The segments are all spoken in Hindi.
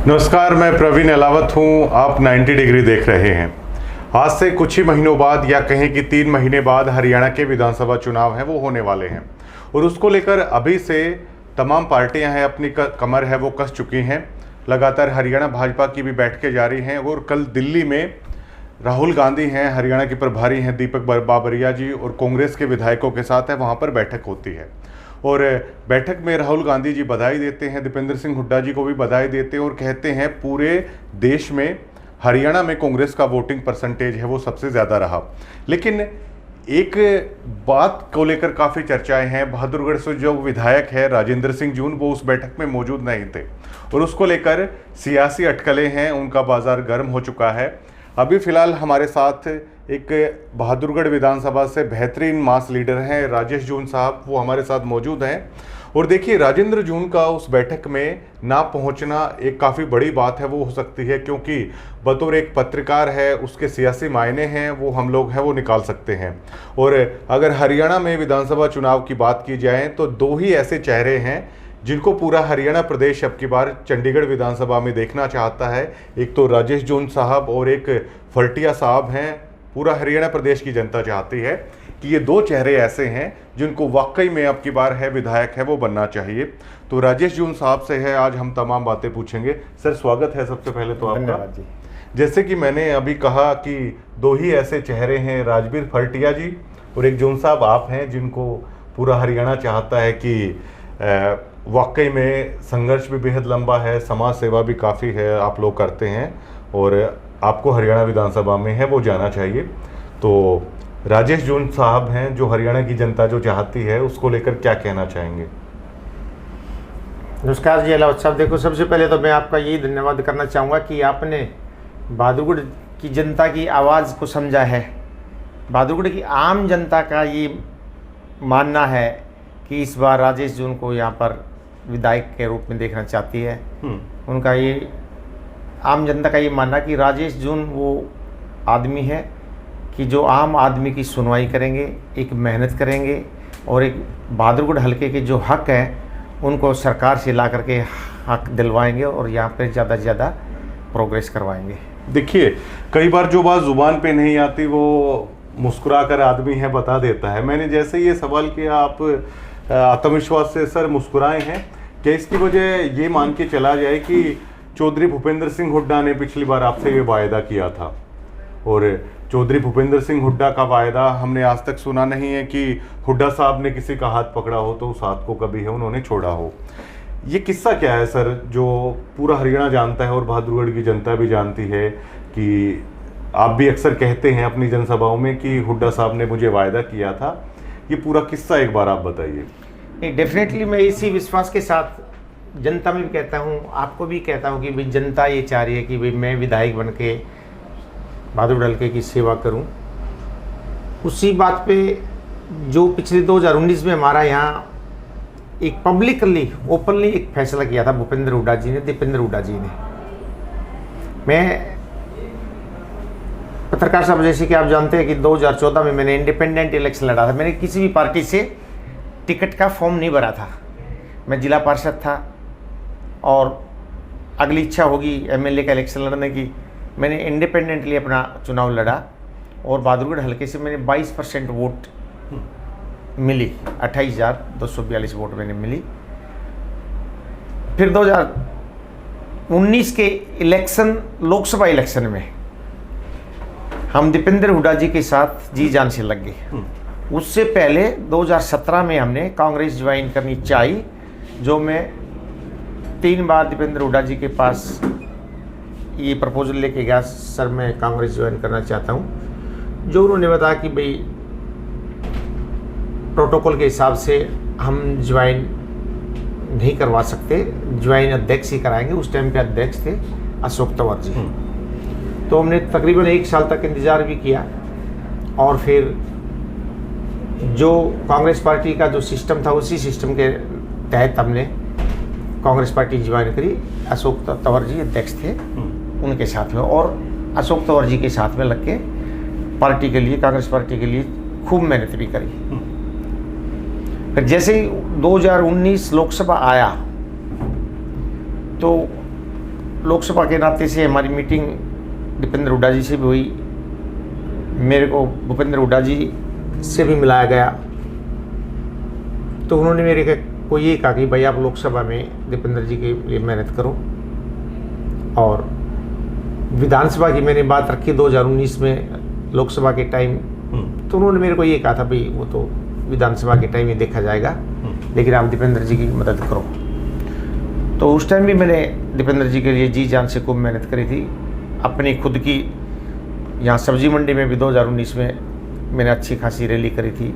नमस्कार, मैं प्रवीण अलावत हूं। आप 90 डिग्री देख रहे हैं। आज से कुछ ही महीनों बाद या कहें कि 3 महीने बाद हरियाणा के विधानसभा चुनाव हैं वो होने वाले हैं और उसको लेकर अभी से तमाम पार्टियां हैं अपनी कमर है वो कस चुकी हैं। लगातार हरियाणा भाजपा की भी बैठकें जारी हैं और कल दिल्ली में राहुल गांधी हैं, हरियाणा के प्रभारी हैं दीपक बाबरिया जी, और कांग्रेस के विधायकों के साथ है वहाँ पर बैठक होती है। और बैठक में राहुल गांधी जी बधाई देते हैं, दीपेंद्र सिंह हुड्डा जी को भी बधाई देते हैं और कहते हैं पूरे देश में हरियाणा में कांग्रेस का वोटिंग परसेंटेज है वो सबसे ज़्यादा रहा। लेकिन एक बात को लेकर काफ़ी चर्चाएं हैं। बहादुरगढ़ से जो विधायक है राजेंद्र सिंह जून, वो उस बैठक में मौजूद नहीं थे और उसको लेकर सियासी अटकलें हैं, उनका बाजार गर्म हो चुका है। अभी फ़िलहाल हमारे साथ एक बहादुरगढ़ विधानसभा से बेहतरीन मास लीडर हैं राजेश जून साहब, वो हमारे साथ मौजूद हैं। और देखिए, राजेंद्र जून का उस बैठक में ना पहुंचना एक काफ़ी बड़ी बात है वो हो सकती है, क्योंकि बतौर एक पत्रकार है उसके सियासी मायने हैं वो हम लोग हैं वो निकाल सकते हैं। और अगर हरियाणा में विधानसभा चुनाव की बात की जाए तो 2 ही ऐसे चेहरे हैं जिनको पूरा हरियाणा प्रदेश अब की बार चंडीगढ़ विधानसभा में देखना चाहता है। एक तो राजेश जून साहब और एक फल्टिया साहब हैं। पूरा हरियाणा प्रदेश की जनता चाहती है कि ये 2 चेहरे ऐसे हैं जिनको वाकई में अब की बार है विधायक है वो बनना चाहिए। तो राजेश जून साहब से है आज हम तमाम बातें पूछेंगे। सर, स्वागत है सबसे पहले तो आपका जी। जैसे कि मैंने अभी कहा कि 2 ही ऐसे चेहरे हैं, राजबीर फल्टिया जी और एक जून साहब आप हैं, जिनको पूरा हरियाणा चाहता है कि वाकई में संघर्ष भी बेहद लंबा है, समाज सेवा भी काफ़ी है आप लोग करते हैं और आपको हरियाणा विधानसभा में है वो जाना चाहिए। तो राजेश जून साहब हैं, जो हरियाणा की जनता जो चाहती है उसको लेकर क्या कहना चाहेंगे? नमस्कार जी अलावत साहब। देखो, सबसे पहले तो मैं आपका यही धन्यवाद करना चाहूँगा कि आपने बहादुरगढ़ की जनता की आवाज़ को समझा है। बहादुरगढ़ की आम जनता का ये मानना है कि इस बार राजेश जून को यहाँ पर विधायक के रूप में देखना चाहती है। उनका ये आम जनता का ये मानना कि राजेश जून वो आदमी है कि जो आम आदमी की सुनवाई करेंगे, एक मेहनत करेंगे और एक बहादुरगढ़ हलके के जो हक हैं उनको सरकार से ला करके हक दिलवाएंगे और यहाँ पे ज़्यादा से ज़्यादा प्रोग्रेस करवाएंगे। देखिए, कई बार जो बात जुबान पे नहीं आती वो मुस्कुरा कर आदमी है बता देता है। मैंने जैसे ये सवाल किया, आप आत्मविश्वास से सर मुस्कुराए हैं, क्या इसकी वजह ये मान के चला जाए कि चौधरी भूपेंद्र सिंह हुड्डा ने पिछली बार आपसे ये वायदा किया था और चौधरी भूपेंद्र सिंह हुड्डा का वायदा हमने आज तक सुना नहीं है कि हुड्डा साहब ने किसी का हाथ पकड़ा हो तो उस हाथ को कभी है उन्होंने छोड़ा हो। ये किस्सा क्या है सर, जो पूरा हरियाणा जानता है और बहादुरगढ़ की जनता भी जानती है कि आप भी अक्सर कहते हैं अपनी जनसभाओं में कि हुड्डा साहब ने मुझे वायदा किया था। ये पूरा किस्सा एक बार आप बताइए। नहीं, डेफिनेटली मैं इसी विश्वास के साथ जनता में भी कहता हूँ, आपको भी कहता हूँ कि भाई जनता ये चाह रही है कि भाई मैं विधायक बन के बहादुरगढ़ हलके की सेवा करूँ। उसी बात पे जो पिछले 2019 में हमारा यहाँ एक पब्लिकली ओपनली एक फैसला किया था भूपेंद्र हुड्डा जी ने, दीपेंद्र हुड्डा जी ने। मैं पत्रकार साहब, जैसे कि आप जानते हैं कि 2014 में मैंने इंडिपेंडेंट इलेक्शन लड़ा था। मैंने किसी भी पार्टी से टिकट का फॉर्म नहीं भरा था। मैं जिला पार्षद था और अगली इच्छा होगी एमएलए का इलेक्शन लड़ने की। मैंने इंडिपेंडेंटली अपना चुनाव लड़ा और बहादुरगढ़ हलके से मैंने 22% वोट मिली, 28,242 वोट मैंने मिली। फिर 2019 के इलेक्शन, लोकसभा इलेक्शन में हम दीपेंद्र हुड्डा जी के साथ जी जान से लग गए। उससे पहले 2017 में हमने कांग्रेस ज्वाइन करनी चाहिए, जो मैं 3 बार दीपेंद्र हुड्डा जी के पास ये प्रपोजल लेके गया, सर मैं कांग्रेस ज्वाइन करना चाहता हूँ। जो उन्होंने बताया कि भाई प्रोटोकॉल के हिसाब से हम ज्वाइन नहीं करवा सकते, ज्वाइन अध्यक्ष ही कराएंगे। उस टाइम पे अध्यक्ष थे अशोक तंवर जी। तो हमने तकरीबन 1 साल तक इंतज़ार भी किया और फिर जो कांग्रेस पार्टी का जो सिस्टम था उसी सिस्टम के तहत हमने कांग्रेस पार्टी ज्वाइन करी। अशोक तंवर जी अध्यक्ष थे, उनके साथ में, और अशोक तंवर जी के साथ में लग के पार्टी के लिए, कांग्रेस पार्टी के लिए खूब मेहनत भी करी। फिर जैसे ही 2019 लोकसभा आया तो लोकसभा के नाते से हमारी मीटिंग दीपेंद्र हुड्डा जी से भी हुई। मेरे को भूपेंद्र हुड्डा जी से भी मिलाया गया, तो उन्होंने मेरे को ये कहा कि भाई आप लोकसभा में दीपेंद्र जी के लिए मेहनत करो। और विधानसभा की मैंने बात रखी 2019 में लोकसभा के टाइम, तो उन्होंने मेरे को ये कहा था भाई वो तो विधानसभा के टाइम ही देखा जाएगा, लेकिन आप दीपेंद्र जी की मदद करो। तो उस टाइम भी मैंने दीपेंद्र जी के लिए जी जान से खूब मेहनत करी थी। अपनी खुद की यहाँ सब्जी मंडी में भी 2019 में मैंने अच्छी खासी रैली करी थी।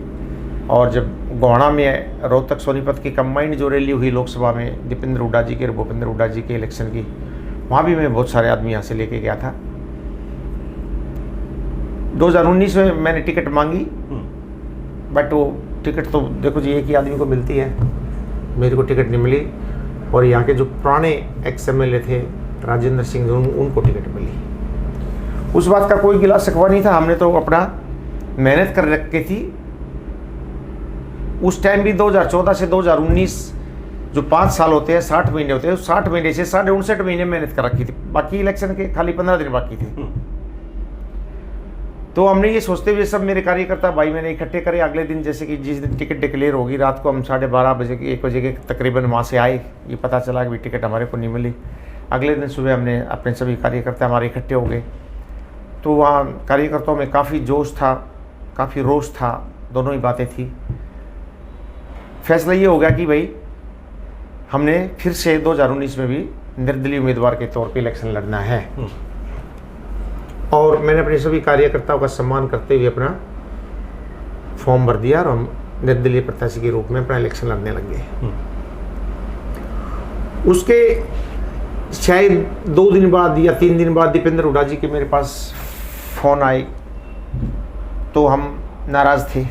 और जब गोहाना में रोहतक सोनीपत की कंबाइंड जो रैली हुई लोकसभा में दीपेंद्र हुड्डा जी के और भूपेंद्र हुड्डा जी के इलेक्शन की, वहाँ भी मैं बहुत सारे आदमी यहाँ से लेके गया था। 2019 में मैंने टिकट मांगी, बट वो टिकट तो देखो जी एक ही आदमी को मिलती है, मेरे को टिकट नहीं मिली। और यहाँ के जो पुराने XMLA थे राजेंद्र सिंह, उनको टिकट मिली। उस बात का कोई गिला शिकवा नहीं था, हमने तो अपना मेहनत कर रखी थी। उस टाइम भी 2014 से 2019 जो 5 साल होते हैं, 60 महीने होते हैं, 60 महीने से 59 महीने मेहनत कर रखी थी। बाकी इलेक्शन के खाली 15 दिन बाकी थे। तो हमने ये सोचते हुए सब मेरे कार्यकर्ता भाई मैंने इकट्ठे करे। अगले दिन जैसे कि जिस दिन टिकट डिक्लेयर होगी, रात को हम 12:30 बजे 1 बजे के तकरीबन वहाँ से आए। ये पता चला कि टिकट हमारे को नहीं मिली। अगले दिन सुबह हमने अपने सभी कार्यकर्ता हमारे इकट्ठे हो गए। तो वहाँ कार्यकर्ताओं में काफ़ी जोश था, काफ़ी रोष था, दोनों ही बातें थी। फैसला ये हो गया कि भाई हमने फिर से 2019 में भी निर्दलीय उम्मीदवार के तौर पे इलेक्शन लड़ना है। और मैंने अपने सभी कार्यकर्ताओं का सम्मान करते हुए अपना फॉर्म भर दिया और हम निर्दलीय प्रत्याशी के रूप में अपना इलेक्शन लड़ने लग गए। उसके शायद 2 दिन बाद या 3 दिन बाद दीपेंद्र हुड्डा जी के मेरे पास फ़ोन आए, तो हम नाराज़ थे।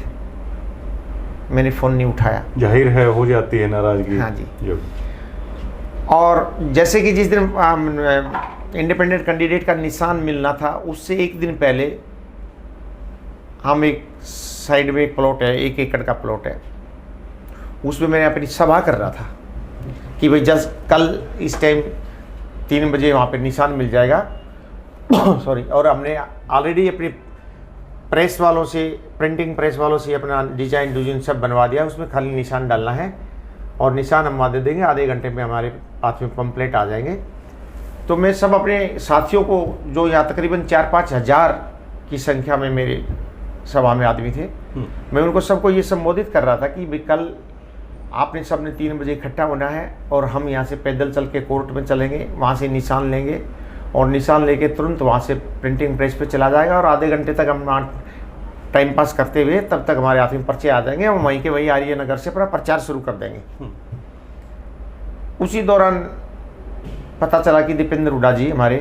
मैंने फ़ोन नहीं उठाया। जाहिर है हो जाती है नाराज़गी। हाँ जी। और जैसे कि जिस दिन इंडिपेंडेंट कैंडिडेट का निशान मिलना था, उससे 1 दिन पहले हम एक साइड में एक प्लॉट है, 1 एकड़ का प्लॉट है, उसमें मैंने अपनी सभा कर रहा था कि भाई जस्ट कल इस टाइम 3 बजे वहाँ पे निशान मिल जाएगा। सॉरी। और हमने ऑलरेडी अपनी प्रेस वालों से, प्रिंटिंग प्रेस वालों से अपना डिजाइन सब बनवा दिया। उसमें खाली निशान डालना है और निशान हम वहाँ दे देंगे। आधे घंटे में हमारे हाथ में पंपलेट आ जाएंगे। तो मैं सब अपने साथियों को, जो यहाँ तकरीबन 4-5 हज़ार की संख्या में मेरे सभा में आदमी थे, मैं उनको सबको ये संबोधित कर रहा था कि भाई कल आपने सबने 3 बजे इकट्ठा होना है और हम यहाँ से पैदल चल के कोर्ट में चलेंगे, वहाँ से निशान लेंगे और निशान लेके तुरंत वहाँ से प्रिंटिंग प्रेस पे चला जाएगा और आधे घंटे तक हम टाइम पास करते हुए तब तक हमारे हाथ में पर्चे आ जाएंगे। हम वहीं के वहीं आर्य नगर से अपना प्रचार शुरू कर देंगे। उसी दौरान पता चला कि दीपेंद्र हुड्डा जी हमारे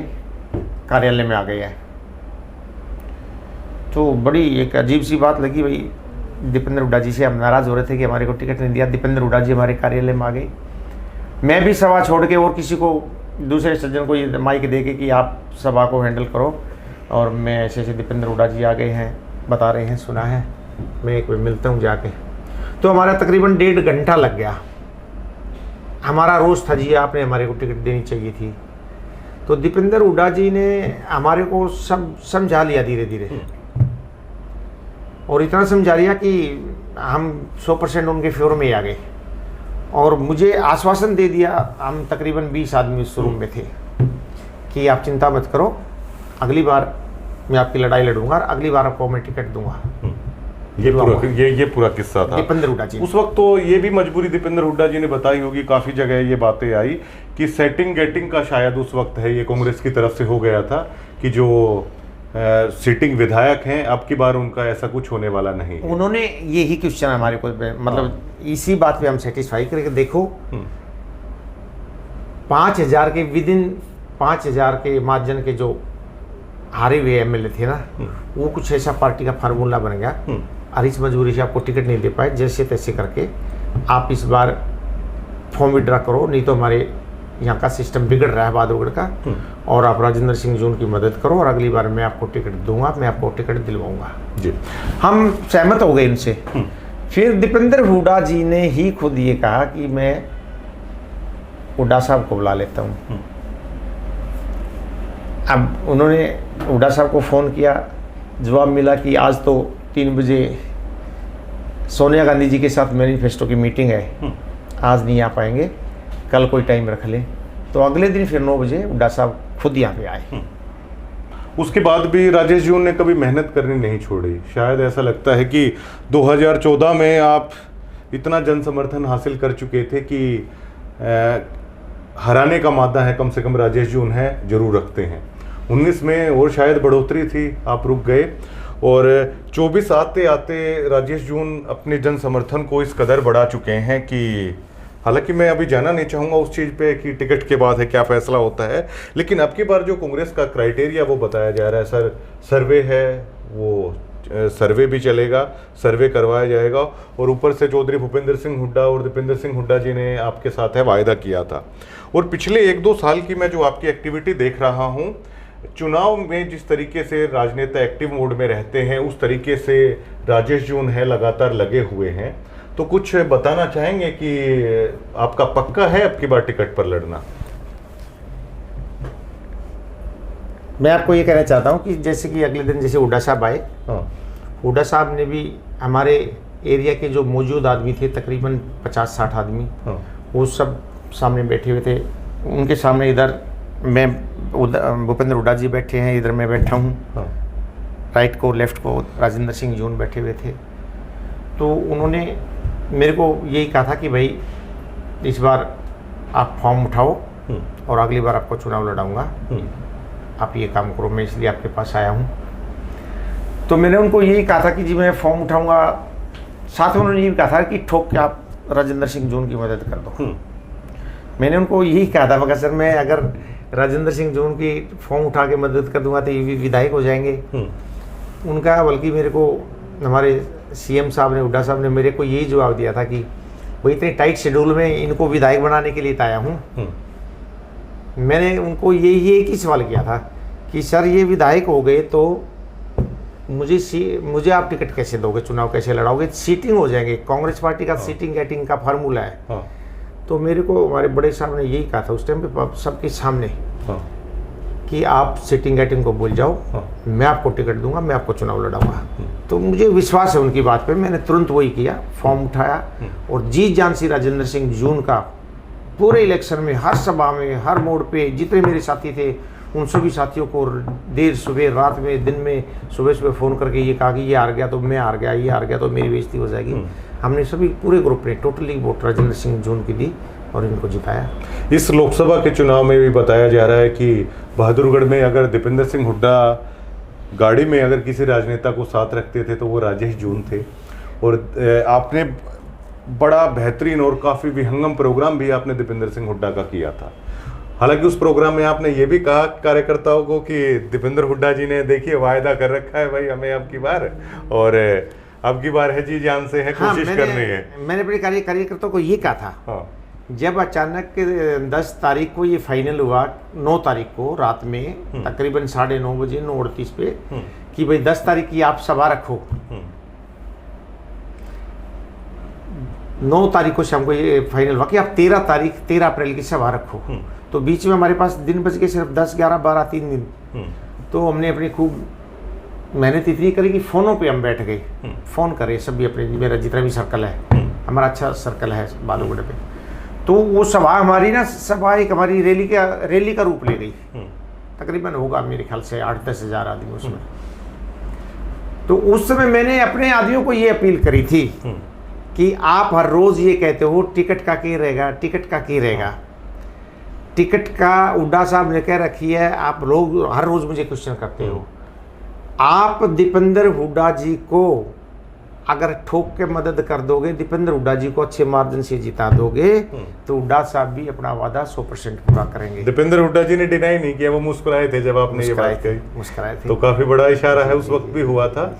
कार्यालय में आ गए हैं। तो बड़ी एक अजीब सी बात लगी। भाई दीपेंद्र हुड्डा जी से हम नाराज़ हो रहे थे कि हमारे को टिकट नहीं दिया। दीपेंद्र हुड्डा जी हमारे कार्यालय में आ गए। मैं भी सभा छोड़ के और किसी को, दूसरे सज्जन को ये माइक दे के कि आप सभा को हैंडल करो, और मैं ऐसे दीपेंद्र हुड्डा जी आ गए हैं, बता रहे हैं, सुना है, मैं एक बार मिलता हूँ जाके। तो हमारा तकरीबन 1.5 घंटा लग गया। हमारा रोज़ था जी आपने हमारे को टिकट देनी चाहिए थी। तो दीपेंद्र हुड्डा जी ने हमारे को सब समझा लिया धीरे धीरे, और इतना समझा लिया कि हम 100% उनके फेवर में आ गए। और मुझे आश्वासन दे दिया, हम तकरीबन 20 आदमी उस रूम में थे, कि आप चिंता मत करो, अगली बार मैं आपकी लड़ाई लड़ूंगा और अगली बार आपको मैं टिकट दूंगा। ये पूरा किस्सा था दीपेंद्र हुड्डा जी। उस वक्त तो ये भी मजबूरी दीपेंद्र हुड्डा जी ने बताई होगी, काफ़ी जगह ये बातें आई कि सेटिंग गेटिंग का शायद उस वक्त है ये कांग्रेस की तरफ से हो गया था कि जो सिटिंग विधायक हैं अब की बार उनका ऐसा कुछ होने वाला नहीं। उन्होंने यही क्वेश्चन हमारे को, मतलब इसी बात पे हम सेटिस्फाई करके देखो 5,000 के विदिन 5,000 के मार्जिन के जो हारे हुए एमएलए थे ना, वो कुछ ऐसा पार्टी का फार्मूला बन गया। हरीश मजबूरी से आपको टिकट नहीं दे पाए, जैसे तैसे करके आप इस बार फॉर्म विड्रा करो, नहीं तो हमारे यहाँ का सिस्टम बिगड़ रहा है बहादुरगढ़ का, और आप राजेंद्र सिंह जी की मदद करो और अगली बार मैं आपको टिकट दूंगा, मैं आपको टिकट दिलवाऊंगा जी। हम सहमत हो गए इनसे। फिर दीपेंद्र हुड्डा जी ने ही खुद ये कहा कि मैं हुड्डा साहब को बुला लेता हूँ। अब उन्होंने हुड्डा साहब को फ़ोन किया, जवाब मिला कि आज तो 3 बजे सोनिया गांधी जी के साथ मैनिफेस्टो की मीटिंग है, आज नहीं आ पाएंगे, कल कोई टाइम रख लें। तो अगले दिन फिर 9 बजे हुड्डा साहब खुद यहाँ पे आए। उसके बाद भी राजेश जून ने कभी मेहनत करनी नहीं छोड़ी। शायद ऐसा लगता है कि 2014 में आप इतना जन समर्थन हासिल कर चुके थे कि हराने का मादा है कम से कम राजेश जून है जरूर रखते हैं। 19 में और शायद बढ़ोतरी थी, आप रुक गए, और 24 आते आते राजेश जून अपने जन समर्थन को इस कदर बढ़ा चुके हैं कि हालांकि मैं अभी जाना नहीं चाहूँगा उस चीज़ पे कि टिकट के बाद है क्या फैसला होता है, लेकिन अब की बार जो कांग्रेस का क्राइटेरिया वो बताया जा रहा है सर, सर्वे है, वो सर्वे भी चलेगा, सर्वे करवाया जाएगा, और ऊपर से चौधरी भूपेंद्र सिंह हुड्डा और दीपेंद्र सिंह हुड्डा जी ने आपके साथ है वायदा किया था। और पिछले 1-2 साल की मैं जो आपकी एक्टिविटी देख रहा हूँ, चुनाव में जिस तरीके से राजनेता एक्टिव मोड में रहते हैं उस तरीके से राजेश जून है लगातार लगे हुए हैं। तो कुछ बताना चाहेंगे कि आपका पक्का है अब की बार टिकट पर लड़ना? मैं आपको ये कहना चाहता हूँ कि जैसे कि अगले दिन जैसे हुड्डा साहब आए, हुड्डा साहब ने भी हमारे एरिया के जो मौजूद आदमी थे तकरीबन 50-60 आदमी, वो सब सामने बैठे हुए थे। उनके सामने इधर मैं भूपेंद्र हुड्डा जी बैठे हैं, इधर मैं बैठा हूँ, राइट को लेफ्ट को राजेंद्र सिंह जून बैठे हुए थे। तो उन्होंने मेरे को यही कहा था कि भाई इस बार आप फॉर्म उठाओ और अगली बार आपको चुनाव लड़ाऊंगा, आप ये काम करो, मैं इसलिए आपके पास आया हूँ। तो मैंने उनको यही कहा था कि जी मैं फॉर्म उठाऊंगा, साथ में उन्होंने ये भी कहा था कि ठोक के आप राजेंद्र सिंह जून की मदद कर दो। मैंने उनको यही कहा था, मगर सर मैं अगर राजेंद्र सिंह जून की फॉर्म उठा के मदद कर दूंगा तो ये भी विधायक हो जाएंगे। उनका बल्कि मेरे को हमारे सीएम साहब ने, हुड्डा साहब ने मेरे को यही जवाब दिया था कि वो इतने टाइट शेड्यूल में इनको विधायक बनाने के लिए आया हूँ। मैंने उनको यही एक ही सवाल किया था कि सर ये विधायक हो गए तो मुझे आप टिकट कैसे दोगे, चुनाव कैसे लड़ाओगे, सीटिंग हो जाएंगे, कांग्रेस पार्टी का सीटिंग गेटिंग का फार्मूला है। तो मेरे को हमारे बड़े साहब ने यही कहा था उस टाइम पे सबके सामने कि आप सिटिंग गेटिंग को भूल जाओ, मैं आपको टिकट दूंगा, मैं आपको चुनाव लड़ाऊंगा। तो मुझे विश्वास है उनकी बात पे, मैंने तुरंत वही किया, फॉर्म उठाया और जी जान सी राजेंद्र सिंह जून का पूरे इलेक्शन में, हर सभा में, हर मोड़ पे जितने मेरे साथी थे उन सभी साथियों को देर सुबह, रात में, दिन में, सुबह फ़ोन करके ये कहा कि ये हार गया तो मैं हार गया, ये हार गया तो मेरी बेइज्जती हो जाएगी। हमने सभी पूरे ग्रुप ने टोटली वोट राजेंद्र सिंह जून की दी और इनको जिताया। इस लोकसभा के चुनाव में भी बताया जा रहा है कि बहादुरगढ़ में अगर दीपेंद्र सिंह हुड्डा गाड़ी में अगर किसी राजनेता को साथ रखते थे तो वो राजेश जून थे, और आपने बड़ा बेहतरीन और काफ़ी विहंगम प्रोग्राम भी आपने दीपेंद्र सिंह हुड्डा का किया था। हालांकि उस प्रोग्राम में आपने ये भी कहा कार्यकर्ताओं को कि दीपेंद्र हुड्डा जी ने देखिए वायदा कर रखा है भाई हमें अब की बार, और अब की बार है जी जान से है, कोशिश करनी है। मैंने अपने कार्यकर्ताओं को ये कहा था। जब अचानक 10 तारीख को ये फाइनल हुआ, 9 तारीख को रात में तकरीबन 9:30 बजे 9:38 पे कि भाई 10 तारीख की आप सभा रखो, 9 तारीख को शाम को ये फाइनल हुआ कि आप 13 अप्रैल की सभा रखो। तो बीच में हमारे पास दिन बच गए सिर्फ 10, 11, 12, 3 दिन। तो हमने अपनी खूब मेहनत इतनी करी कि फ़ोनों पे हम बैठ गए, फ़ोन करे सभी अपने, मेरा जितना भी सर्कल है, हमारा अच्छा सर्कल है बालूगढ़ पे। तो वो सभा हमारी ना, सभा एक हमारी रैली का रूप ले गई। तकरीबन होगा मेरे ख्याल से 8-10 हज़ार आदमी उसमें। तो उस समय मैंने अपने आदमियों को ये अपील करी थी कि आप हर रोज़ ये कहते हो टिकट का क्या रहेगा, टिकट का क्या रहेगा, टिकट का हुड्डा साहब ने कह रखी है, आप लोग हर रोज़ मुझे क्वेश्चन करते हो। आप दीपेंद्र हुड्डा जी को अगर ठोक के मदद कर दोगे, दीपेंद्र हुड्डा जी को अच्छे मार्जिन से जिता दोगे, तो हुड्डा साहब भी अपना वादा 100% पूरा करेंगे। दीपेंद्र हुड्डा जी ने डिनाई नहीं किया, वो मुस्कुराए थे जब आपने ये बात कही, मुस्कुराए थे। तो काफी बड़ा इशारा है, उस वक्त भी हुआ था।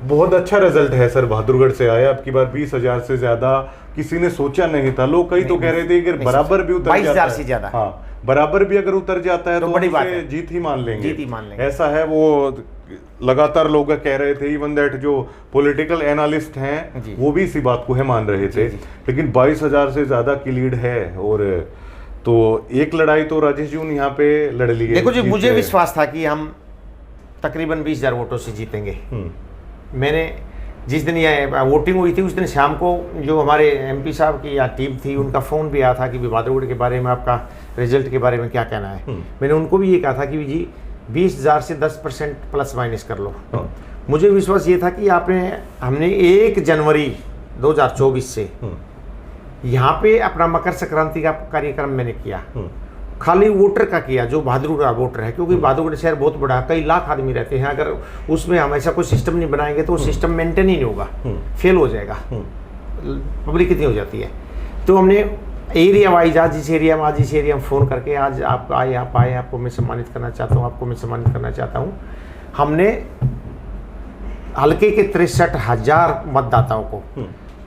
बहुत अच्छा रिजल्ट है सर, बहादुरगढ़ से आया अब की बार 20,000 से ज्यादा किसी ने सोचा नहीं था। लोग कई तो कह रहे थे कि बराबर भी उतर 22,000 से ज्यादा, हाँ बराबर भी अगर उतर जाता है तो बड़ी बात है, जीत ही मान लेंगे, जीत ही मान लेंगे। ऐसा है, वो लगातार लोग कह रहे थे, इवन दैट जो पॉलिटिकल एनालिस्ट हैं वो भी इसी बात को है मान रहे थे। लेकिन 22,000 से ज़्यादा की लीड है और तो एक लड़ाई तो राजेश जून यहाँ पे लड़ ली है। देखो जी, जीत मुझे गए। विश्वास था कि हम तकरीबन 20,000 वोटों से जीतेंगे। मैंने जिस दिन ये वोटिंग हुई थी उस दिन शाम को जो हमारे एमपी साहब की या टीम थी, उनका फ़ोन भी आया था कि बादरगुड़ के बारे में आपका रिजल्ट के बारे में क्या कहना है। मैंने उनको भी ये कहा था कि जी 20,000 से 10% प्लस माइनस कर लो। मुझे विश्वास ये था कि हमने 1 जनवरी 2024 से यहाँ पे अपना मकर संक्रांति का कार्यक्रम मैंने किया। खाली वोटर का किया जो बहादुरगढ़ का वोटर है, क्योंकि बहादुरगढ़ शहर बहुत बड़ा है, कई लाख आदमी रहते हैं। अगर उसमें हम ऐसा कोई सिस्टम नहीं बनाएंगे तो वो सिस्टम मेंटेन ही नहीं होगा, फेल हो जाएगा, पब्लिक कितनी हो जाती है। तो हमने एरिया वाइज आज जिस एरिया में फ़ोन करके आज आप आए, आपको मैं सम्मानित करना चाहता हूँ, हमने हल्के के 63,000 मतदाताओं को,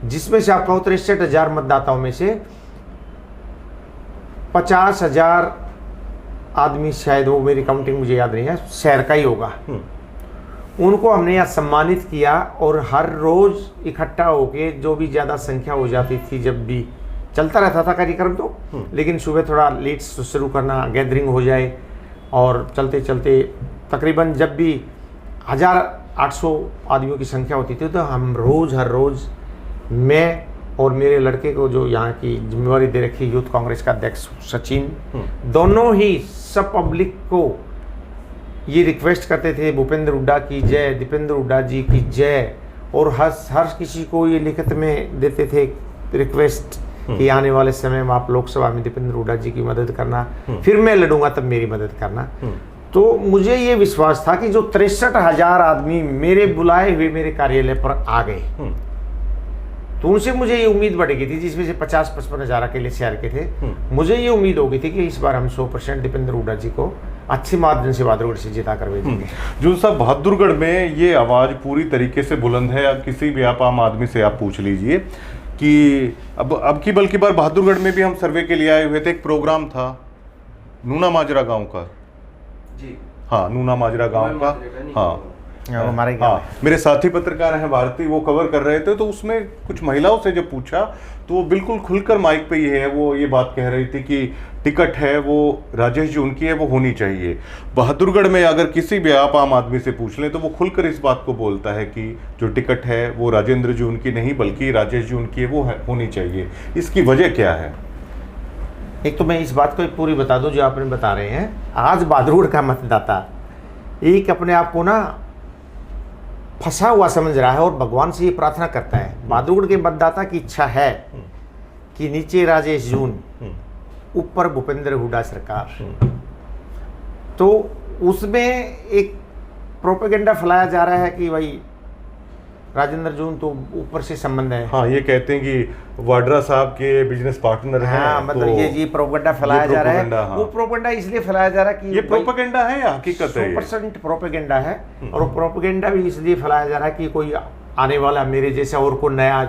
जिसमें से आपका 63,000 मतदाताओं में से 50,000 आदमी, शायद वो मेरी काउंटिंग मुझे याद नहीं है, शहर का ही होगा, उनको हमने यहाँ सम्मानित किया। और हर रोज़ इकट्ठा होके जो भी ज़्यादा संख्या हो जाती थी, जब भी चलता रहता था कार्यक्रम तो, लेकिन सुबह थोड़ा लेट शुरू करना, गैदरिंग हो जाए, और चलते चलते तकरीबन जब भी 1,800 आदमियों की संख्या होती थी, तो हम हर रोज़ मैं और मेरे लड़के को जो यहाँ की जिम्मेवारी दे रखी यूथ कांग्रेस का अध्यक्ष सचिन, दोनों ही सब पब्लिक को ये रिक्वेस्ट करते थे, भूपेंद्र हुड्डा की जय, दीपेंद्र हुड्डा जी की जय, और हर किसी को ये लिखित में देते थे रिक्वेस्ट कि आने वाले समय में आप लोकसभा में दीपेंद्र हुड्डा जी की मदद करना, फिर मैं लड़ूंगा तब मेरी मदद करना। तो मुझे ये विश्वास था कि जो 63,000 आदमी मेरे बुलाए हुए मेरे कार्यालय पर आ गए, तो उनसे मुझे ये उम्मीद बढ़ गई थी, जिसमें से 50-55 हज़ार अकेले शहर के थे। मुझे ये उम्मीद हो गई थी कि इस बार हम 100% दीपेंद्र हुड्डा जी को अच्छी मार्जिन से बहादुरगढ़ से जिता कर भेजेंगे। जून साहब, बहादुरगढ़ में ये आवाज़ पूरी तरीके से बुलंद है। अब किसी भी आप आम आदमी से आप पूछ लीजिए कि अब की बल्कि बार बहादुरगढ़ में भी हम सर्वे के लिए आए हुए थे। एक प्रोग्राम था नूना माजरा गांव का जी, हाँ, नूना माजरा गांव का, हाँ, हमारे मेरे साथी पत्रकार हैं भारती, वो कवर कर रहे थे। तो उसमें कुछ महिलाओं से जब पूछा तो वो बिल्कुल खुलकर माइक पे ये बात कह रही थी कि टिकट है वो राजेश जी उनकी है, वो होनी चाहिए। बहादुरगढ़ में अगर किसी भी आप आम आदमी से पूछ लें तो वो खुलकर इस बात को बोलता है कि जो टिकट है वो राजेंद्र जी उनकी नहीं बल्कि राजेश जी उनकी है, वो होनी चाहिए। इसकी वजह क्या है? एक तो मैं इस बात को पूरी बता दूं जो आपने बता रहे हैं। आज बहादुरगढ़ का मतदाता एक अपने आप को ना फंसा हुआ समझ रहा है और भगवान से ये प्रार्थना करता है। बहादुरगढ़ के मतदाता की इच्छा है कि नीचे राजेश जून, ऊपर भूपेंद्र हुड्डा सरकार। तो उसमें एक प्रोपेगेंडा फैलाया जा रहा है कि भाई राजेंद्र जून तो ऊपर से संबंध है। हाँ, ये कहते हैं कि वाड्रा साहब के बिजनेस पार्टनर हैं। हाँ, मतलब तो ये प्रोपेगेंडा फैलाया जा रहा है। हाँ। वो प्रोपेगेंडा इसलिए फैलाया जा रहा है कि ये प्रोपेगेंडा है या हकीकत है? 100% प्रोपेगेंडा है। और वो प्रोपेगेंडा भी इसलिए फैलाया जा रहा है कि कोई आने वाला मेरे जैसा और कोई नया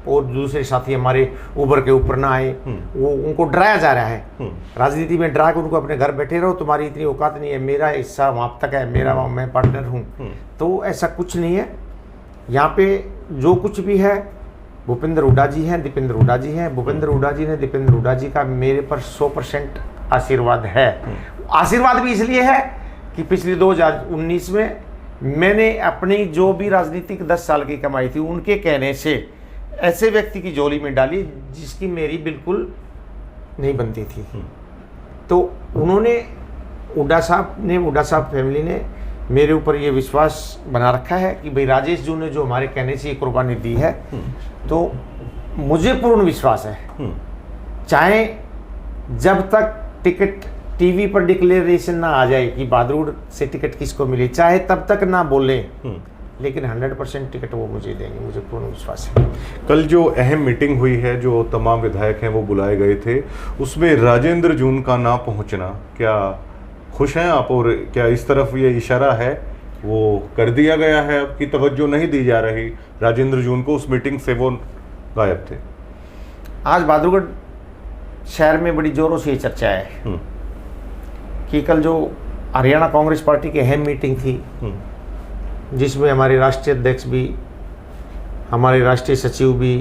और दूसरे साथी हमारे उभर के ऊपर ना आए, वो उनको डराया जा रहा है। राजनीति में डरा के उनको अपने घर बैठे रहो, तुम्हारी इतनी औकात नहीं है, मेरा हिस्सा वहाँ तक है, मैं पार्टनर हूँ। तो ऐसा कुछ नहीं है। यहाँ पे जो कुछ भी है भूपेंद्र हुड्डा जी हैं, दीपेंद्र हुड्डा जी हैं। भूपेंद्र हुड्डा जी ने दीपेंद्र हुड्डा जी का मेरे पर 100% आशीर्वाद है। आशीर्वाद भी इसलिए है कि पिछले 2019 में मैंने अपनी जो भी राजनीतिक 10 साल की कमाई थी उनके कहने से ऐसे व्यक्ति की झोली में डाली जिसकी मेरी बिल्कुल नहीं बनती थी। तो उन्होंने हुड्डा साहब फैमिली ने मेरे ऊपर ये विश्वास बना रखा है कि भाई राजेश जी ने जो हमारे कहने से ये कुर्बानी दी है, तो मुझे पूर्ण विश्वास है, चाहे जब तक टिकट टीवी पर डिक्लेरेशन ना आ जाए कि बहादुरगढ़ से टिकट किसको मिली, चाहे तब तक ना बोले, लेकिन 100% टिकट वो मुझे देंगे, मुझे पूर्ण विश्वास है। कल जो अहम मीटिंग हुई है, जो तमाम विधायक हैं वो बुलाए गए थे, उसमें राजेंद्र जून का ना पहुंचना, क्या खुश हैं आप? और क्या इस तरफ ये इशारा है वो कर दिया गया है अब की तवज्जो नहीं दी जा रही राजेंद्र जून को, उस मीटिंग से वो गायब थे? आज बहादुरगढ़ शहर में बड़ी जोरों से ये चर्चा है कि कल जो हरियाणा कांग्रेस पार्टी की अहम मीटिंग थी, जिसमें हमारे राष्ट्रीय अध्यक्ष भी, हमारे राष्ट्रीय सचिव भी,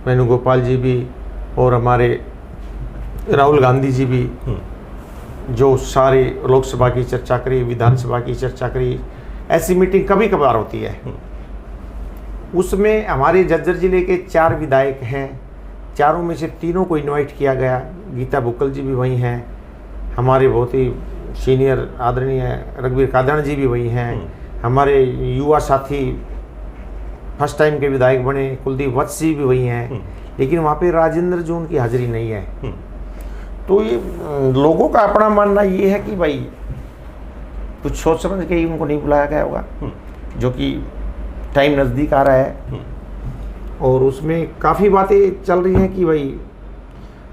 वेणुगोपाल जी भी, और हमारे राहुल गांधी जी भी जो सारे लोकसभा की चर्चा करी, विधानसभा की चर्चा करी, ऐसी मीटिंग कभी कभार होती है। उसमें हमारे झज्जर जिले के 4 विधायक हैं, चारों में से 3 को इनवाइट किया गया। गीता बुक्कल जी भी वहीं हैं, हमारे बहुत ही सीनियर आदरणीय रघुवीर कादरण जी भी वहीं हैं, हमारे युवा साथी फर्स्ट टाइम के विधायक बने कुलदीप वत्स जी भी वहीं हैं, लेकिन वहाँ पे राजेंद्र जून की हाजिरी नहीं है। तो ये लोगों का अपना मानना ये है कि भाई कुछ सोच समझ के ही उनको नहीं बुलाया गया होगा, जो कि टाइम नज़दीक आ रहा है। और उसमें काफ़ी बातें चल रही हैं कि भाई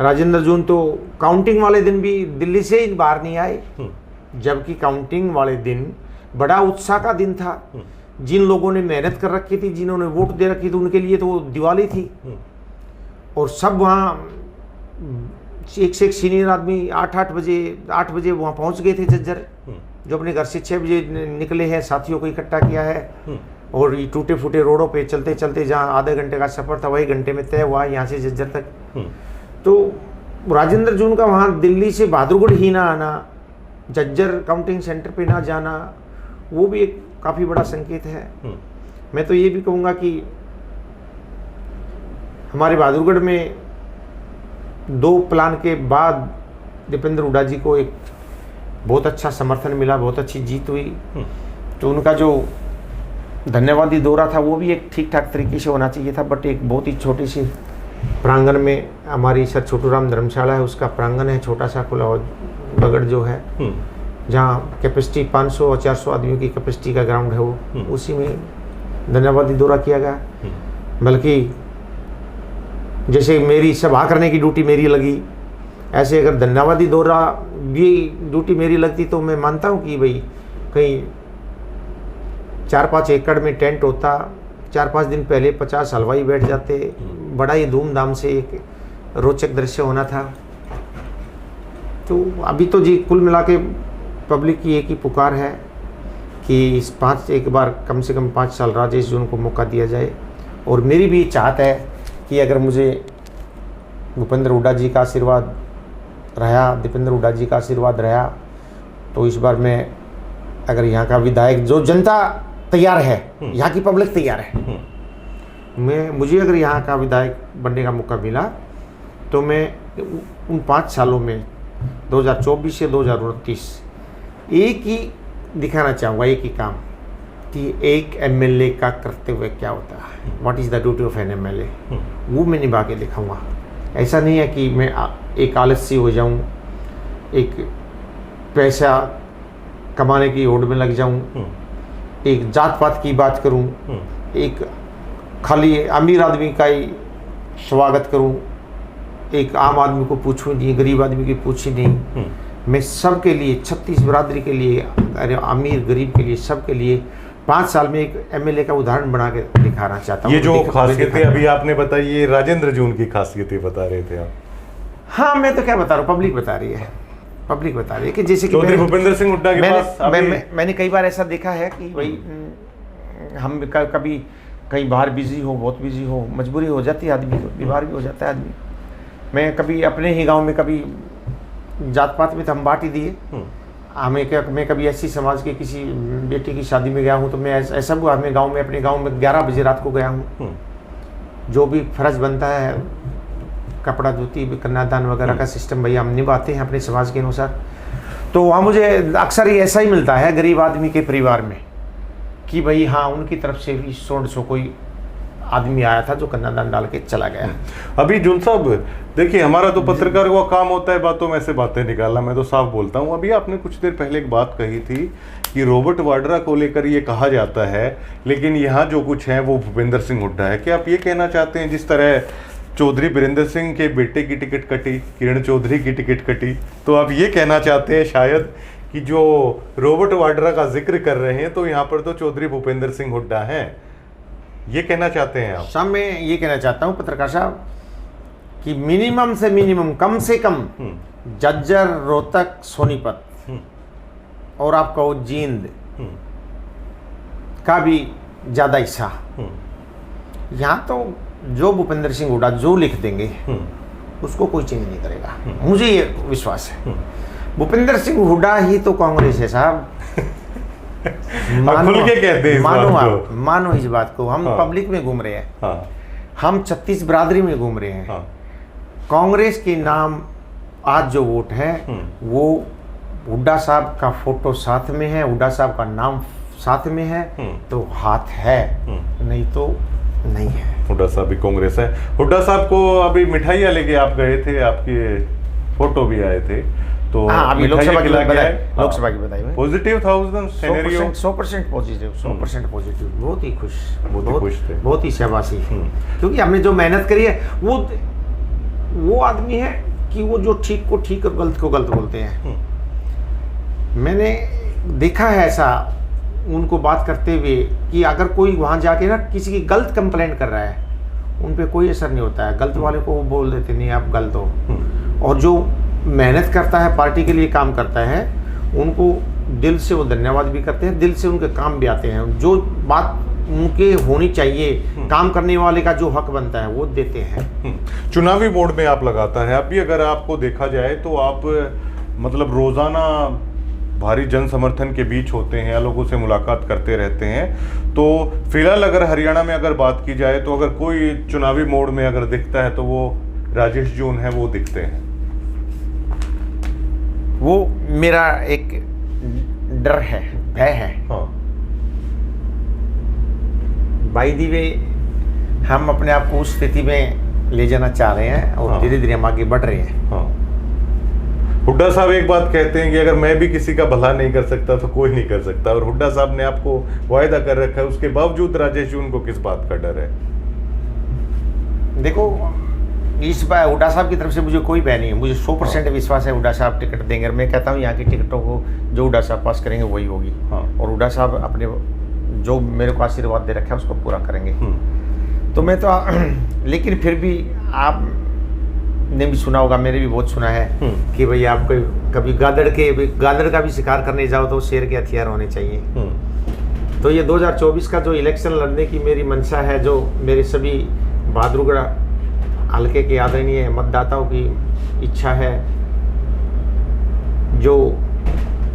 राजेंद्र जून तो काउंटिंग वाले दिन भी दिल्ली से ही बाहर नहीं आए, जबकि काउंटिंग वाले दिन बड़ा उत्साह का दिन था। जिन लोगों ने मेहनत कर रखी थी, जिन्होंने वोट दे रखी थी, उनके लिए तो वो दिवाली थी। और सब वहाँ एक से एक सीनियर आदमी 8 बजे वहाँ पहुँच गए थे झज्जर, जो अपने घर से 6 बजे निकले हैं, साथियों को इकट्ठा किया है। और ये टूटे फूटे रोडों पे चलते चलते जहाँ आधे घंटे का सफ़र था वही घंटे में तय हुआ यहाँ से झज्जर तक। तो राजेंद्र जून का वहाँ दिल्ली से बहादुरगढ़ ही ना आना, झज्जर काउंटिंग सेंटर पे ना जाना, वो भी एक काफ़ी बड़ा संकेत है। मैं तो ये भी कहूँगा कि हमारे बहादुरगढ़ में 2 प्लान के बाद दीपेंद्र हुड्डा जी को एक बहुत अच्छा समर्थन मिला, बहुत अच्छी जीत हुई। तो उनका जो धन्यवादी दौरा था वो भी एक ठीक ठाक तरीके से होना चाहिए था, बट एक बहुत ही छोटी सी प्रांगण में, हमारी सर छोटू राम धर्मशाला है, उसका प्रांगण है छोटा सा खुला बगड़ जो है, जहाँ कैपेसिटी 500 और 400 आदमियों की कैपेसिटी का ग्राउंड है, वो उसी में धन्यवादी दौरा किया गया। बल्कि जैसे मेरी सभा करने की ड्यूटी मेरी लगी, ऐसे अगर धन्यवादी दौरा भी ड्यूटी मेरी लगती तो मैं मानता हूँ कि भाई कहीं 4-5 एकड़ में टेंट होता, 4-5 दिन पहले 50 हलवाई बैठ जाते, बड़ा ही धूमधाम से एक रोचक दृश्य होना था। तो अभी तो जी कुल मिला के पब्लिक की एक ही पुकार है कि एक बार कम से कम 5 साल राजेश जून को मौका दिया जाए। और मेरी भी चाहत है कि अगर मुझे भूपेंद्र हुड्डा जी का आशीर्वाद रहा, दीपेंद्र हुड्डा जी का आशीर्वाद रहा, तो इस बार मैं अगर यहाँ का विधायक, जो जनता तैयार है, यहाँ की पब्लिक तैयार है, मुझे अगर यहाँ का विधायक बनने का मौका मिला तो मैं उन 5 सालों में 2024 से 2029 एक ही दिखाना चाहूँगा, एक ही काम, कि एक एमएलए का कर्तव्य क्या होता है, what is the duty of N MLA, वो मैं निभा के दिखाऊँगा। ऐसा नहीं है कि मैं एक आलसी हो जाऊँ, एक पैसा कमाने की होड़ में लग जाऊँ, एक जात पात की बात करूँ, एक खाली अमीर आदमी का ही स्वागत करूँ, एक आम आदमी को पूछूँ नहीं, गरीब आदमी की पूछी नहीं। मैं सबके लिए, 36 बिरादरी के लिए, अरे अमीर गरीब के लिए, सबके लिए 5 साल में एक एमएलए का उदाहरण बना के दिखाना चाहता हूँ। ये जो खासियतें अभी आपने बताई, ये राजेंद्र जून की खासियतें बता रहे थे आप। हाँ, मैं तो क्या बता रहा हूँ, पब्लिक बता रही है, पब्लिक बता रही है कि जैसे कि चौधरी भूपेंद्र सिंह हुड्डा के पास मैंने कई बार ऐसा देखा है कि भाई हम कभी कहीं बाहर बिजी हो, बहुत बिजी हो, मजबूरी हो जाती है आदमी को, बीमार भी हो जाता है आदमी। मैं कभी अपने ही गांव में, कभी जात पात में तो हम बांट ही दिए, मैं कभी ऐसी समाज के किसी बेटी की शादी में गया हूँ तो मैं ऐसा हुआ, मैं गांव में, अपने गांव में 11 बजे रात को गया हूँ, जो भी फर्ज बनता है, कपड़ा धोती, कन्यादान वगैरह का सिस्टम भैया हम निभाते हैं अपने समाज के अनुसार। तो वहाँ मुझे अक्सर ही ऐसा ही मिलता है गरीब आदमी के परिवार में कि भाई हाँ, उनकी तरफ से भी 100 कोई आदमी आया था जो कन्यादान डाल के चला गया। अभी जून साहब देखिए, हमारा तो पत्रकार का काम होता है बातों में से बातें निकालना, मैं तो साफ बोलता हूँ। अभी आपने कुछ देर पहले एक बात कही थी कि रॉबर्ट वाड्रा को लेकर ये कहा जाता है, लेकिन यहाँ जो कुछ है वो भूपेंद्र सिंह हुड्डा है। क्या आप ये कहना चाहते हैं जिस तरह चौधरी बीरेंद्र सिंह के बेटे की टिकट कटी, किरण चौधरी की टिकट कटी, तो आप ये कहना चाहते हैं शायद कि जो रॉबर्ट वाड्रा का जिक्र कर रहे हैं तो यहाँ पर तो चौधरी भूपेंद्र सिंह हुड्डा हैं, ये कहना चाहते हैं आप? साहब मैं ये कहना चाहता हूँ पत्रकार साहब कि मिनिमम से मिनिमम, कम से कम झज्जर, रोहतक, सोनीपत और आप कहो जींद का भी ज़्यादा हिस्सा, यहाँ तो जो भूपेंद्र सिंह हुड्डा जो लिख देंगे उसको कोई चेंज नहीं करेगा, मुझे ये विश्वास है। भूपेंद्र सिंह हुड्डा ही तो कांग्रेस है साहब। खुल के कहते हैं इस मानो बात आप, मानो इस बात को। हम पब्लिक में घूम रहे हैं, हाँ, हम 36 बरादरी में घूम रहे हैं। हाँ, कांग्रेस के नाम आज जो वोट है वो हुड्डा साहब का फोटो साथ में है, हुड्डा साहब का नाम साथ में है, तो हाथ है, नहीं तो नहीं है। हुड्डा साहब भी कांग्रेस है। हुड्डा साहब को अभी मिठाइयाँ लेके आप गए थे, आपके फोटो भी आए थे, तो हाँ, अभी लोकसभा की बधाई, लोकसभा की बधाई में पॉजिटिव था उस दिन सिनेरियो। 100% पॉजिटिव, 100% पॉजिटिव, बहुत ही खुश, बहुत खुश थे, बहुत ही शाबाशी। क्योंकि हमने जो मेहनत करी है वो आदमी है कि वो जो ठीक को ठीक और गलत को गलत बोलते हैं। मैंने देखा है ऐसा उनको बात करते हुए कि अगर कोई वहाँ जाके ना किसी की गलत कंप्लेंट कर रहा है, उन पे कोई असर नहीं होता है। गलत वाले को वो बोल देते नहीं आप गलत हो, और जो मेहनत करता है, पार्टी के लिए काम करता है, उनको दिल से वो धन्यवाद भी करते हैं, दिल से उनके काम भी आते हैं। जो बात उनके होनी चाहिए, काम करने वाले का जो हक बनता है वो देते हैं। चुनावी मोड में आप लगाता है। अभी अगर आपको देखा जाए तो आप मतलब रोजाना भारी जन समर्थन के बीच होते हैं या लोगों से मुलाकात करते रहते हैं, तो फिलहाल अगर हरियाणा में अगर बात की जाए तो अगर कोई चुनावी मोड में अगर दिखता है तो वो राजेश जून है, वो दिखते हैं। वो मेरा एक डर है, भय है। हाँ, बाई दी वे हम अपने आप को उस स्थिति में ले जाना चाह रहे हैं और धीरे धीरे हम आगे बढ़ रहे हैं। हाँ। हुड्डा साहब एक बात कहते हैं कि अगर मैं भी किसी का भला नहीं कर सकता तो कोई नहीं कर सकता, और हुड्डा साहब ने आपको वायदा कर रखा है, उसके बावजूद राजेश जून को किस बात का डर है? देखो, इस बार हुड्डा साहब की तरफ से मुझे कोई भय नहीं है। मुझे 100% विश्वास है हुड्डा साहब टिकट देंगे। मैं कहता हूँ यहाँ की टिकटों को जो हुड्डा साहब पास करेंगे वही होगी। और हुड्डा साहब अपने जो मेरे को आशीर्वाद दे रखा है उसको पूरा करेंगे। तो मैं तो लेकिन फिर भी आपने भी सुना होगा, मैंने भी बहुत सुना है कि भाई आप कभी गादड़ का भी शिकार करने जाओ तो शेर के हथियार होने चाहिए। तो ये 2024 का जो इलेक्शन लड़ने की मेरी मंशा है, जो मेरे सभी बहादुरगढ़ हल्के के आदरणीय मतदाताओं की इच्छा है, जो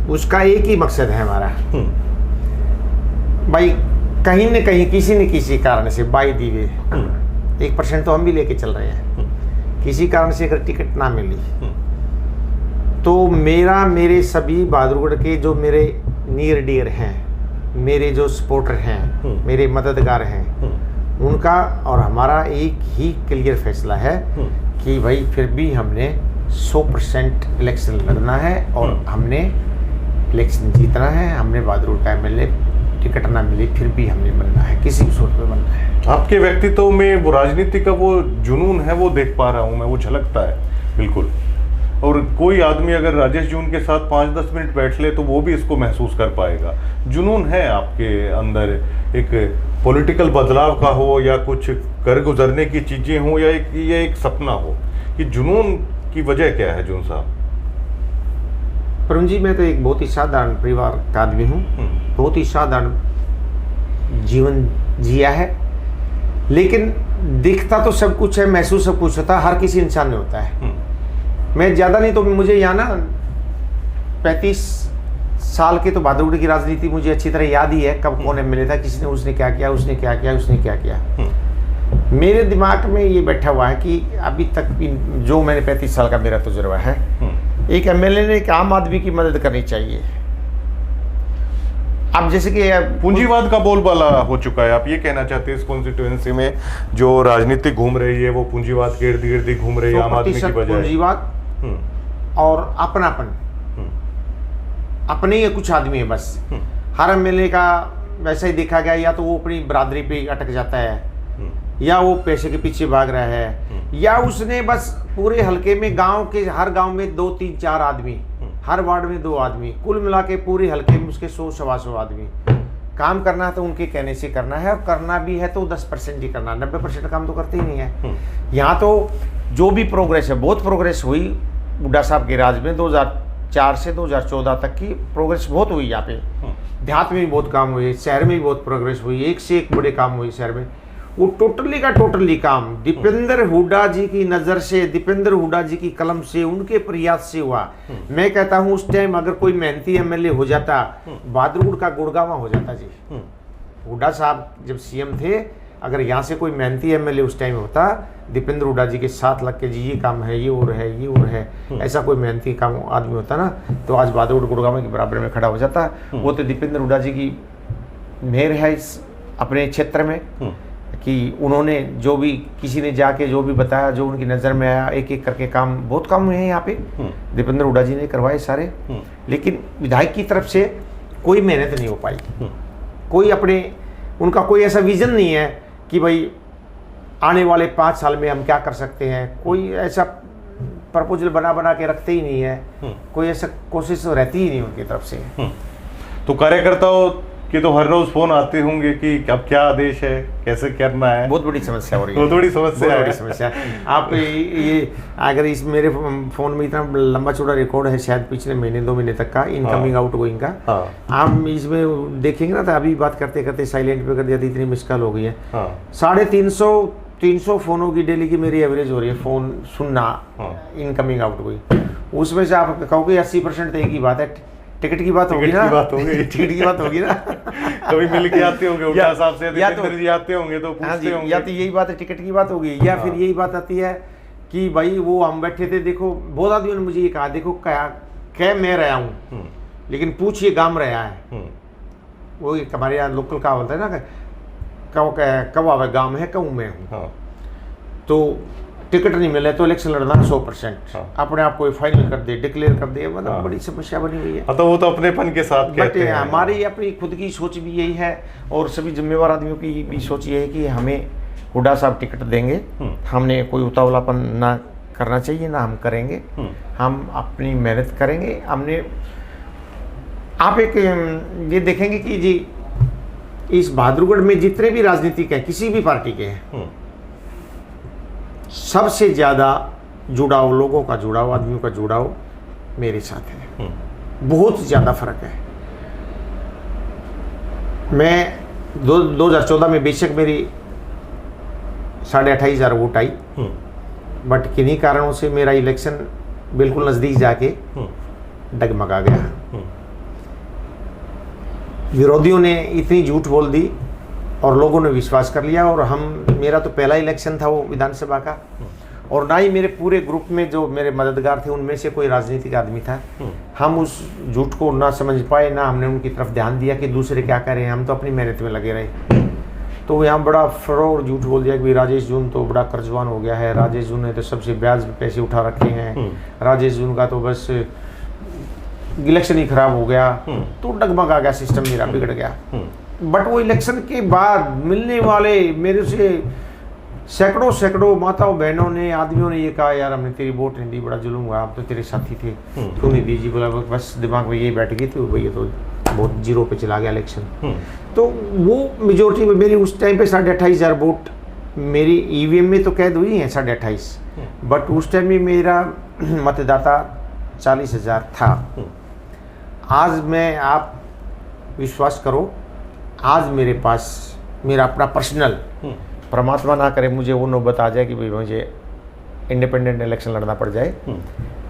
उसका एक ही मकसद है हमारा, भाई कहीं न कहीं किसी न किसी कारण से बाई दी वे 1% तो हम भी लेके चल रहे हैं, किसी कारण से अगर टिकट ना मिली तो मेरे सभी बहादुरगढ़ के जो मेरे नियर डियर हैं, मेरे जो सपोर्टर हैं, मेरे मददगार हैं, उनका और हमारा एक ही क्लियर फैसला है कि भाई फिर भी हमने 100% इलेक्शन लड़ना है और हमने इलेक्शन जीतना है। हमने बहादुरगढ़ का एमएलए टिकट ना मिली फिर भी हमने बनना है, किसी भी सूरत में बनना है। आपके व्यक्तित्व में वो राजनीति का वो जुनून है, वो देख पा रहा हूँ मैं, वो झलकता है बिल्कुल। और कोई आदमी अगर राजेश जून के साथ 5-10 मिनट बैठ ले तो वो भी इसको महसूस कर पाएगा। जुनून है आपके अंदर, एक पॉलिटिकल बदलाव का हो या कुछ कर गुजरने की चीज़ें हो या एक सपना हो, कि जुनून की वजह क्या है जून साहब? परुण जी, मैं तो एक बहुत ही साधारण परिवार का आदमी हूँ, बहुत ही साधारण जीवन जिया है, लेकिन दिखता तो सब कुछ है, महसूस सब कुछ होता है, हर किसी इंसान में होता है। मैं ज़्यादा नहीं तो मुझे यहाँ ना 35 साल के तो बहादुरगढ़ की राजनीति मुझे अच्छी तरह याद ही है, कब कौन मिले था, किसी ने उसने क्या किया, उसने क्या किया, उसने क्या किया। मेरे दिमाग में ये बैठा हुआ है कि अभी तक जो मैंने 35 साल का मेरा तजुर्बा है, एक एमएलए ने एक आम आदमी की मदद करनी चाहिए। अब जैसे कि पूंजीवाद का बोलबाला हो चुका है, आप ये कहना चाहते हैं इस कॉन्स्टिट्यूएंसी में जो राजनीति घूम रही है वो पूंजीवाद के इर्द गिर्द घूम रही है, आम आदमी की बजाय पूंजीवाद और अपनापन, अपने ही कुछ आदमी है बस। हर एमएलए का वैसा ही देखा गया, या तो वो अपनी बरादरी पे अटक जाता है, या वो पैसे के पीछे भाग रहा है, या उसने बस पूरे हलके में हर गांव में 2-3-4 आदमी, हर वार्ड में 2 आदमी, कुल मिला के पूरे हलके में उसके 100-125 आदमी काम करना है तो उनके कहने से करना है, और करना भी है तो 10% ही करना, 90% काम तो करते ही नहीं है। यहाँ तो जो भी प्रोग्रेस है, बहुत प्रोग्रेस हुई बुड्ढा साहब के राज में। 2004 से 2014 तक की प्रोग्रेस बहुत हुई यहाँ पे। देहात में भी बहुत काम हुए, शहर में भी बहुत प्रोग्रेस हुई, एक से एक बड़े काम हुए शहर में। वो टोटली का टोटली काम दीपेंद्र हुड्डा जी की नज़र से, दीपेंद्र हुड्डा जी की कलम से, उनके प्रयास से हुआ। मैं कहता हूँ उस टाइम अगर कोई मेहनती एमएलए हो जाता, बहादुरगढ़ का गुड़गांव हो जाता जी। हुड्डा साहब जब सीएम थे, अगर यहाँ से कोई मेहनती एमएलए उस टाइम होता, दीपेंद्र हुड्डा जी के साथ लग के जी ये काम है, ये और है, ये और है, ऐसा कोई मेहनती काम आदमी होता ना, तो आज बहादुरगढ़ गुड़गांव के बराबर में खड़ा हो जाता। वो तो दीपेंद्र हुड्डा जी की मेहर है इस अपने क्षेत्र में कि उन्होंने जो भी किसी ने जाके जो भी बताया, जो उनकी नज़र में आया, एक एक करके काम, बहुत काम हुए हैं यहाँ पे, दीपेंद्र हुड्डा जी ने करवाए सारे। लेकिन विधायक की तरफ से कोई मेहनत नहीं हो पाई, कोई अपने, उनका कोई ऐसा विजन नहीं है कि भाई आने वाले 5 साल में हम क्या कर सकते हैं, कोई ऐसा प्रपोजल बना के रखते ही नहीं है, कोई ऐसा कोशिश रहती ही नहीं उनकी तरफ से। तो कार्यकर्ताओं के तो हर रोज फोन आते होंगे कि अब क्या आदेश है, कैसे करना है। बहुत बड़ी समस्या हो रही है, बहुत बड़ी समस्या है। बड़ी समस्या। आप ये अगर इस मेरे फोन में इतना लंबा चौड़ा रिकॉर्ड है, शायद पिछले महीने 2 महीने तक का इनकमिंग आउट गोइंग का, आप इसमें देखेंगे ना, तो अभी बात करते करते साइलेंट पे कर दिया, इतनी मुश्किल हो गई है। 350 फोनों की डेली की मेरी एवरेज हो रही है, फोन सुनना इनकमिंग आउट गोइंग। उसमें से आप कहोगे 80% तो एक ही बात है, टिकट की बात होगी ना, टिकट की बात होगी ना। कभी मिल के आते होंगे हुड्डा साहब से, दीपेंद्र जी आते होंगे तो पूछते होंगे, या तो यही बात है, टिकट की बात होगी, या फिर यही बात आती है कि भाई वो हम बैठे थे, देखो बहुत आदमियों ने मुझे ये कहा, देखो क्या मैं रहा हूँ, लेकिन पूछिए गांव रहा है। वो हमारे यहाँ लोकल का होता है ना, कब आवे गांव है, कहूँ मैं हूँ। तो टिकट नहीं मिले तो इलेक्शन लड़ना 100%, अपने आप को फाइनल कर दे, डिक्लेयर कर दे, मतलब बड़ी समस्या बनी हुई है। तो वो तो अपनेपन के साथ कहते हैं। हमारी अपनी खुद की सोच भी यही है, और सभी जिम्मेवार आदमियों की भी सोच ये है कि हमें हुड्डा साहब टिकट देंगे, हमने कोई उतावलापन ना करना चाहिए, ना हम करेंगे, हम अपनी मेहनत करेंगे। हमने आप एक ये देखेंगे कि जी इस बहादुरगढ़ में जितने भी राजनीतिक हैं, किसी भी पार्टी के हैं, सबसे ज़्यादा जुड़ाव, लोगों का जुड़ाव, आदमियों का जुड़ाव मेरे साथ है। बहुत ज़्यादा फर्क है। मैं 2014 में बेशक मेरी 28,500 वोट आई, बट किन्हीं कारणों से मेरा इलेक्शन बिल्कुल नज़दीक जाके डगमगा गया। विरोधियों ने इतनी झूठ बोल दी और लोगों ने विश्वास कर लिया, और मेरा तो पहला इलेक्शन था वो विधानसभा का, और ना ही मेरे पूरे ग्रुप में जो मेरे मददगार थे उनमें से कोई राजनीतिक आदमी था। हम उस झूठ को ना समझ पाए, ना हमने उनकी तरफ ध्यान दिया कि दूसरे क्या कर रहे हैं, हम तो अपनी मेहनत में लगे रहे। तो यहाँ बड़ा फ्रॉड झूठ बोल दिया कि राजेश जून तो बड़ा कर्जवान हो गया है, राजेश जून ने तो सबसे ब्याज पैसे उठा रखे हैं, राजेश जून का तो बस इलेक्शन ही खराब हो गया, तो डगमगा गया सिस्टम, मेरा बिगड़ गया। बट वो इलेक्शन के बाद मिलने वाले मेरे से सैकड़ों माताओं बहनों ने, आदमियों ने ये कहा, यार हमने तेरी वोट नहीं दी, बड़ा जुल्म हुआ, आप तो तेरे साथी थे, क्यों नहीं दी जी। बोला बस दिमाग में ये बैठ गई थी, भैया तो बहुत जीरो पे चला गया इलेक्शन। तो वो मेजोरिटी में मेरी उस टाइम पे 28,500 वोट मेरी ईवीएम में तो कैद हुई हैं 28,500, बट उस टाइम में मेरा मतदाता 40,000 था। आज मैं, आप विश्वास करो, आज मेरे पास मेरा अपना पर्सनल, परमात्मा ना करे मुझे वो नौबत आ जाए कि भाई मुझे इंडिपेंडेंट इलेक्शन लड़ना पड़ जाए,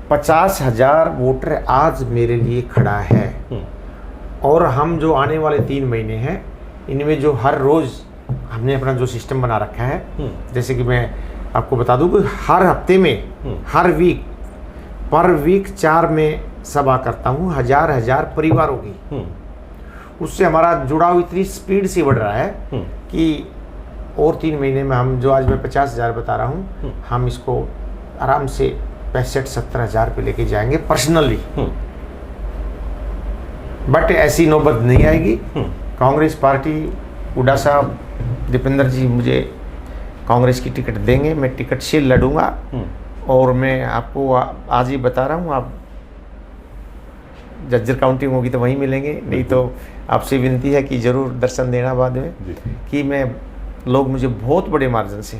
50,000 वोटर आज मेरे लिए खड़ा है। और हम जो आने वाले 3 महीने हैं, इनमें जो हर रोज़ हमने अपना जो सिस्टम बना रखा है, जैसे कि मैं आपको बता दूं कि हर हफ्ते में, हर वीक, पर वीक 4 में सभा करता हूँ, हजार परिवारों की। उससे हमारा जुड़ाव इतनी स्पीड से बढ़ रहा है कि और 3 महीने में हम, जो आज मैं 50,000 बता रहा हूँ, हम इसको आराम से 65-70 हज़ार पे लेके जाएंगे पर्सनली। बट ऐसी नौबत नहीं आएगी। कांग्रेस पार्टी, हुड्डा साहब, दीपेंद्र जी मुझे कांग्रेस की टिकट देंगे, मैं टिकट से लड़ूंगा। और मैं आपको आज ही बता रहा हूँ, आप जज्जर काउंटिंग होगी तो वहीं मिलेंगे, नहीं तो आपसे विनती है कि ज़रूर दर्शन देना बाद में, कि मैं, लोग मुझे बहुत बड़े मार्जिन से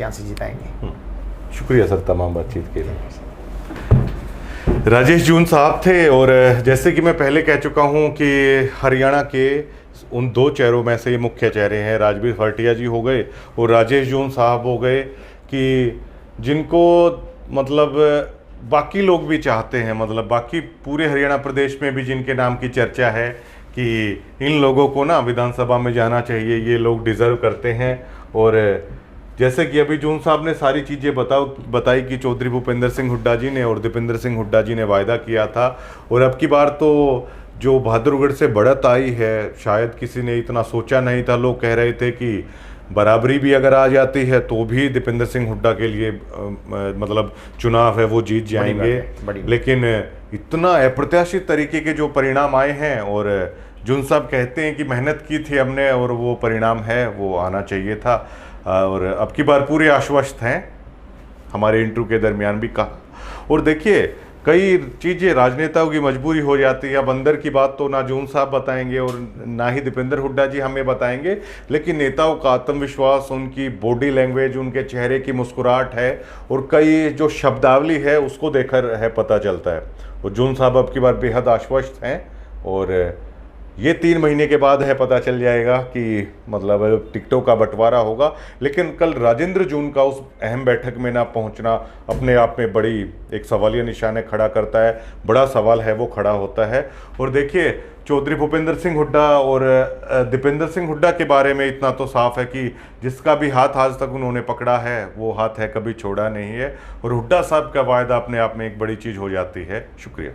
यहाँ से जिताएंगे। शुक्रिया सर तमाम बातचीत के लिए। राजेश जून साहब थे, और जैसे कि मैं पहले कह चुका हूं कि हरियाणा के उन दो चेहरों में से ये मुख्य चेहरे हैं, राजवीर फरटिया जी हो गए और राजेश जून साहब हो गए, कि जिनको मतलब बाकी लोग भी चाहते हैं, मतलब बाकी पूरे हरियाणा प्रदेश में भी जिनके नाम की चर्चा है कि इन लोगों को ना विधानसभा में जाना चाहिए, ये लोग डिज़र्व करते हैं। और जैसे कि अभी जून साहब ने सारी चीज़ें बताई कि चौधरी भूपेंद्र सिंह हुड्डा जी ने और दीपेंद्र सिंह हुड्डा जी ने वायदा किया था, और अब की बार तो जो बहादुरगढ़ से बढ़त आई है, शायद किसी ने इतना सोचा नहीं था। लोग कह रहे थे कि बराबरी भी अगर आ जाती है तो भी दीपेंद्र सिंह हुड्डा के लिए मतलब चुनाव है वो जीत जाएंगे, लेकिन इतना अप्रत्याशित तरीके के जो परिणाम आए हैं, और जून साहब कहते हैं कि मेहनत की थी हमने और वो परिणाम है वो आना चाहिए था, और अब की बार पूरे आश्वस्त हैं, हमारे इंटरव्यू के दरमियान भी कहा। और देखिए कई चीज़ें राजनेताओं की मजबूरी हो जाती है। अब अंदर की बात तो ना जून साहब बताएंगे और ना ही दीपेंद्र हुड्डा जी हमें बताएंगे, लेकिन नेताओं का आत्मविश्वास, उनकी बॉडी लैंग्वेज, उनके चेहरे की मुस्कुराहट है और कई जो शब्दावली है उसको देखकर है पता चलता है। और जून साहब अब की बार बेहद आश्वस्त हैं, और ये 3 महीने के बाद है पता चल जाएगा कि मतलब टिकटों का बंटवारा होगा। लेकिन कल राजेंद्र जून का उस अहम बैठक में ना पहुंचना अपने आप में बड़ी एक सवालिया निशान खड़ा करता है, बड़ा सवाल है वो खड़ा होता है। और देखिए चौधरी भूपेंद्र सिंह हुड्डा और दीपेंद्र सिंह हुड्डा के बारे में इतना तो साफ है कि जिसका भी हाथ आज तक उन्होंने पकड़ा है वो हाथ है कभी छोड़ा नहीं है, और हुड्डा साहब का वायदा अपने आप में एक बड़ी चीज़ हो जाती है। शुक्रिया।